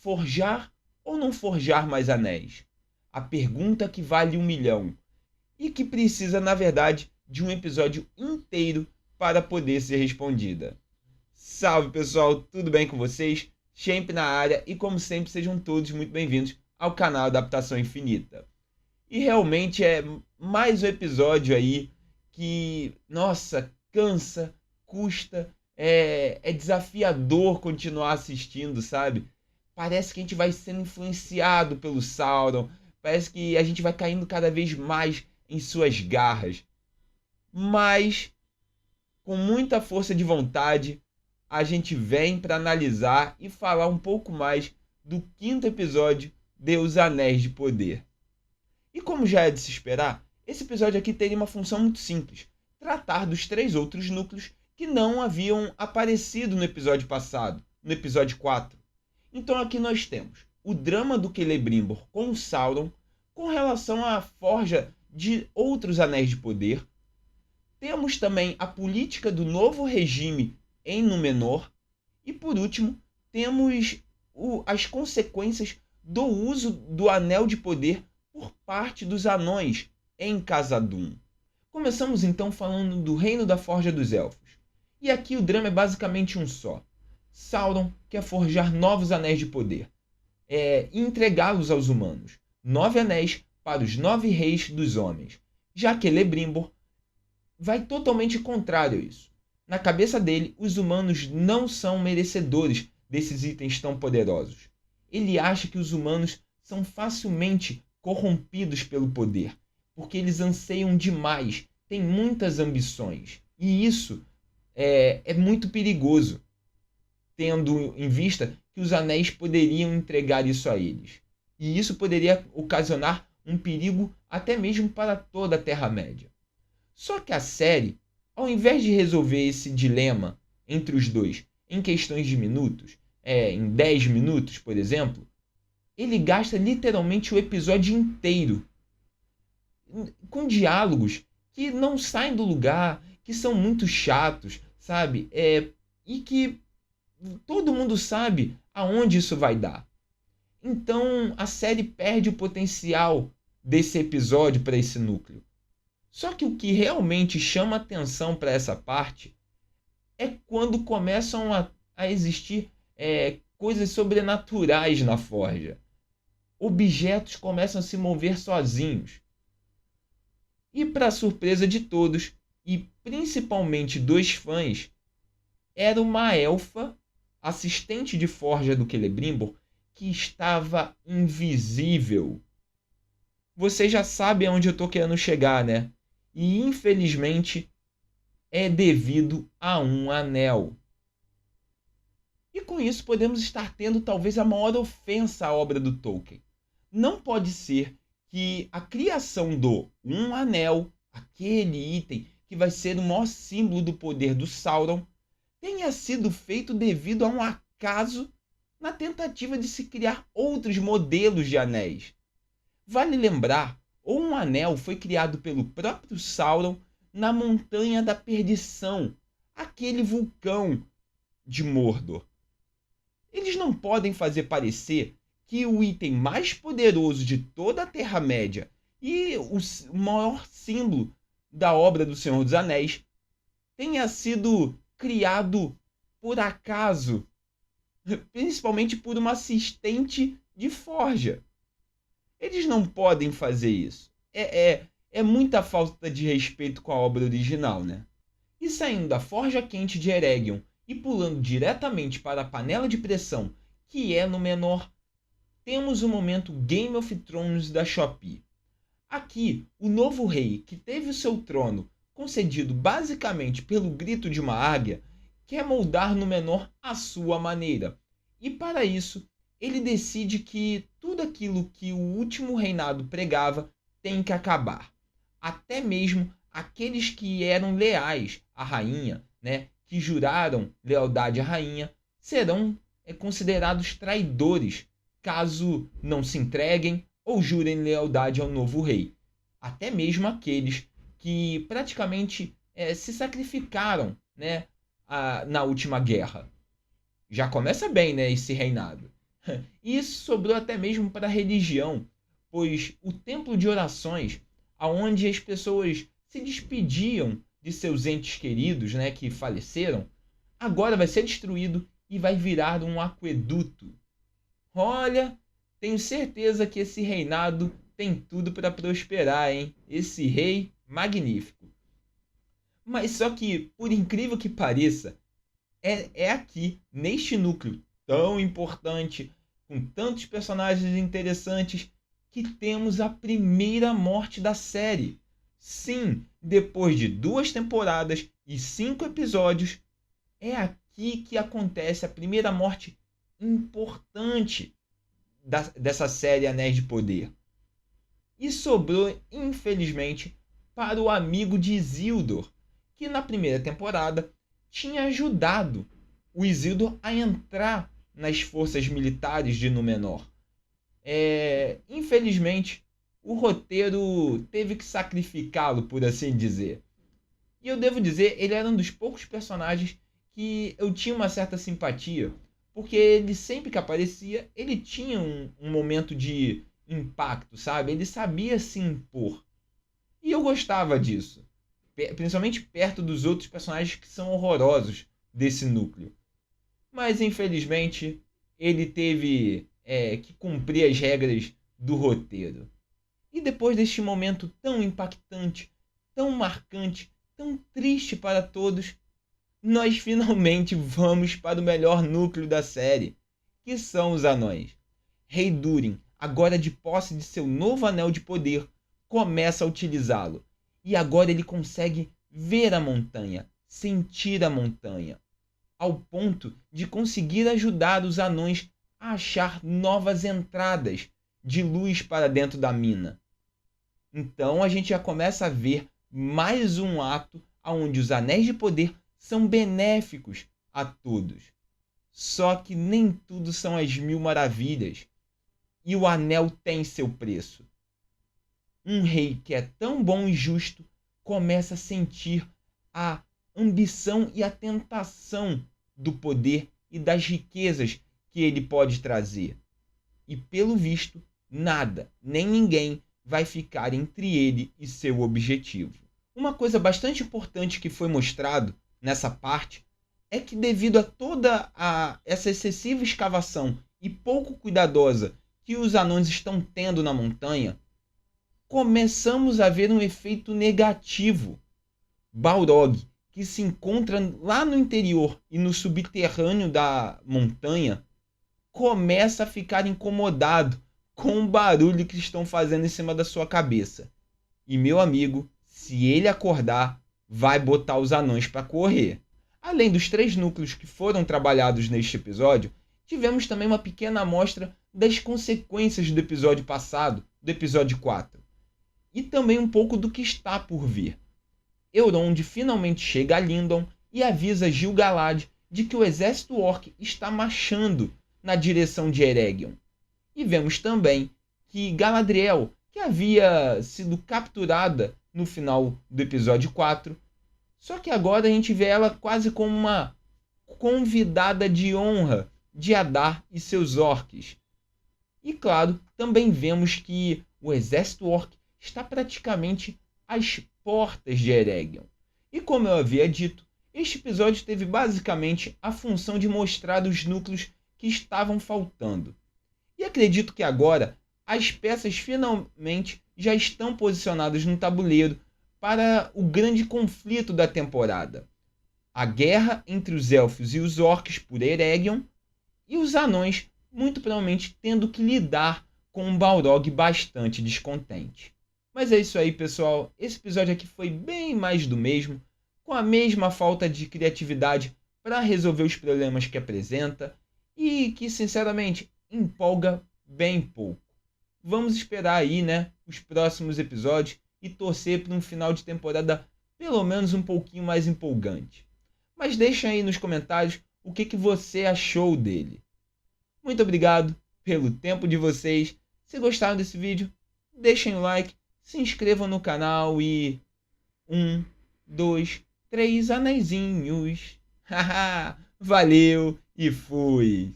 Forjar ou não forjar mais anéis? A pergunta que vale 1 milhão e que precisa, na verdade, de um episódio inteiro para poder ser respondida. Salve pessoal, tudo bem com vocês? Sempre na área e como sempre sejam todos muito bem-vindos ao canal Adaptação Infinita. E realmente é mais um episódio aí que, nossa, cansa, custa, é desafiador continuar assistindo, sabe? Parece que a gente vai sendo influenciado pelo Sauron, parece que a gente vai caindo cada vez mais em suas garras. Mas, com muita força de vontade, a gente vem para analisar e falar um pouco mais do 5º episódio de Os Anéis de Poder. E como já é de se esperar, esse episódio aqui teria uma função muito simples: tratar dos 3 outros núcleos que não haviam aparecido no episódio passado, no episódio 4. Então aqui nós temos o drama do Celebrimbor com o Sauron com relação à forja de outros anéis de poder. Temos também a política do novo regime em Númenor. E por último, temos as consequências do uso do Anel de Poder por parte dos anões em Khazad-dûm. Começamos então falando do Reino da Forja dos Elfos. E aqui o drama é basicamente um só. Sauron quer forjar novos anéis de poder e entregá-los aos humanos. 9 anéis para os 9 reis dos homens. Já que Celebrimbor vai totalmente contrário a isso. Na cabeça dele, os humanos não são merecedores desses itens tão poderosos. Ele acha que os humanos são facilmente corrompidos pelo poder, porque eles anseiam demais, têm muitas ambições. E isso é muito perigoso, tendo em vista que os anéis poderiam entregar isso a eles. E isso poderia ocasionar um perigo até mesmo para toda a Terra-média. Só que a série, ao invés de resolver esse dilema entre os dois em questões de minutos, em 10 minutos, por exemplo, ele gasta literalmente o episódio inteiro com diálogos que não saem do lugar, que são muito chatos, sabe? E que todo mundo sabe aonde isso vai dar. Então a série perde o potencial desse episódio para esse núcleo. Só que o que realmente chama atenção para essa parte é quando começam a existir coisas sobrenaturais na forja. Objetos começam a se mover sozinhos. E para surpresa de todos, e principalmente dos fãs, era uma elfa, assistente de forja do Celebrimbor, que estava invisível. Você já sabe aonde eu estou querendo chegar, né? E infelizmente é devido a um anel. E com isso podemos estar tendo talvez a maior ofensa à obra do Tolkien. Não pode ser que a criação do um anel, aquele item que vai ser o maior símbolo do poder do Sauron, tenha sido feito devido a um acaso na tentativa de se criar outros modelos de anéis. Vale lembrar, um anel foi criado pelo próprio Sauron na Montanha da Perdição, aquele vulcão de Mordor. Eles não podem fazer parecer que o item mais poderoso de toda a Terra-média e o maior símbolo da obra do Senhor dos Anéis tenha sido criado por acaso, principalmente por uma assistente de forja. Eles não podem fazer isso. É muita falta de respeito com a obra original, né? E saindo da forja quente de Eregion e pulando diretamente para a panela de pressão, que é Númenor, temos o momento Game of Thrones da Shopee. Aqui, o novo rei, que teve o seu trono concedido basicamente pelo grito de uma águia, quer moldar Númenor à sua maneira. E para isso, ele decide que tudo aquilo que o último reinado pregava tem que acabar. Até mesmo aqueles que eram leais à rainha, né, que juraram lealdade à rainha, serão considerados traidores caso não se entreguem ou jurem lealdade ao novo rei. Até mesmo aqueles que praticamente se sacrificaram, né, na última guerra. Já começa bem, né, esse reinado. E isso sobrou até mesmo para a religião, pois o templo de orações, aonde as pessoas se despediam de seus entes queridos, né, que faleceram, agora vai ser destruído e vai virar um aqueduto. Olha, tenho certeza que esse reinado tem tudo para prosperar, hein? Esse rei magnífico. Mas só que, por incrível que pareça, é aqui, neste núcleo tão importante, com tantos personagens interessantes, que temos a primeira morte da série. Sim, depois de 2 temporadas e 5 episódios, é aqui que acontece a primeira morte importante dessa série Anéis de Poder. E sobrou, infelizmente, para o amigo de Isildur, que na primeira temporada tinha ajudado o Isildur a entrar nas forças militares de Númenor. Infelizmente, o roteiro teve que sacrificá-lo, por assim dizer. E eu devo dizer, ele era um dos poucos personagens que eu tinha uma certa simpatia, porque ele sempre que aparecia, ele tinha um momento de impacto, sabe? Ele sabia se impor. E eu gostava disso, principalmente perto dos outros personagens que são horrorosos desse núcleo. Mas infelizmente ele teve que cumprir as regras do roteiro. E depois deste momento tão impactante, tão marcante, tão triste para todos, nós finalmente vamos para o melhor núcleo da série, que são os anões. Rei Durin, agora de posse de seu novo anel de poder, começa a utilizá-lo. E agora ele consegue ver a montanha, sentir a montanha, ao ponto de conseguir ajudar os anões a achar novas entradas de luz para dentro da mina. Então a gente já começa a ver mais um ato onde os anéis de poder são benéficos a todos. Só que nem tudo são as 1000 maravilhas. E o anel tem seu preço. Um rei que é tão bom e justo começa a sentir a ambição e a tentação do poder e das riquezas que ele pode trazer. E pelo visto, nada, nem ninguém vai ficar entre ele e seu objetivo. Uma coisa bastante importante que foi mostrado nessa parte é que devido a toda essa excessiva escavação e pouco cuidadosa que os anões estão tendo na montanha, começamos a ver um efeito negativo. Balrog, que se encontra lá no interior e no subterrâneo da montanha, começa a ficar incomodado com o barulho que estão fazendo em cima da sua cabeça. E meu amigo, se ele acordar, vai botar os anões para correr. Além dos 3 núcleos que foram trabalhados neste episódio, tivemos também uma pequena amostra das consequências do episódio passado, do episódio 4. E também um pouco do que está por vir. Elrond finalmente chega a Lindon e avisa Gil-galad de que o exército orc está marchando na direção de Eregion. E vemos também que Galadriel, que havia sido capturada no final do episódio 4, só que agora a gente vê ela quase como uma convidada de honra de Adar e seus orcs. E claro, também vemos que o exército orc está praticamente às portas de Eregion. E como eu havia dito, este episódio teve basicamente a função de mostrar os núcleos que estavam faltando. E acredito que agora as peças finalmente já estão posicionadas no tabuleiro para o grande conflito da temporada. A guerra entre os elfos e os orcs por Eregion e os anões muito provavelmente tendo que lidar com um Balrog bastante descontente. Mas é isso aí, pessoal. Esse episódio aqui foi bem mais do mesmo, com a mesma falta de criatividade para resolver os problemas que apresenta e que, sinceramente, empolga bem pouco. Vamos esperar aí, né, os próximos episódios e torcer para um final de temporada pelo menos um pouquinho mais empolgante. Mas deixa aí nos comentários o que você achou dele. Muito obrigado pelo tempo de vocês. Se gostaram desse vídeo, deixem o like, se inscrevam no canal e... 1, 2, 3 anéisinhos. Haha, valeu e fui!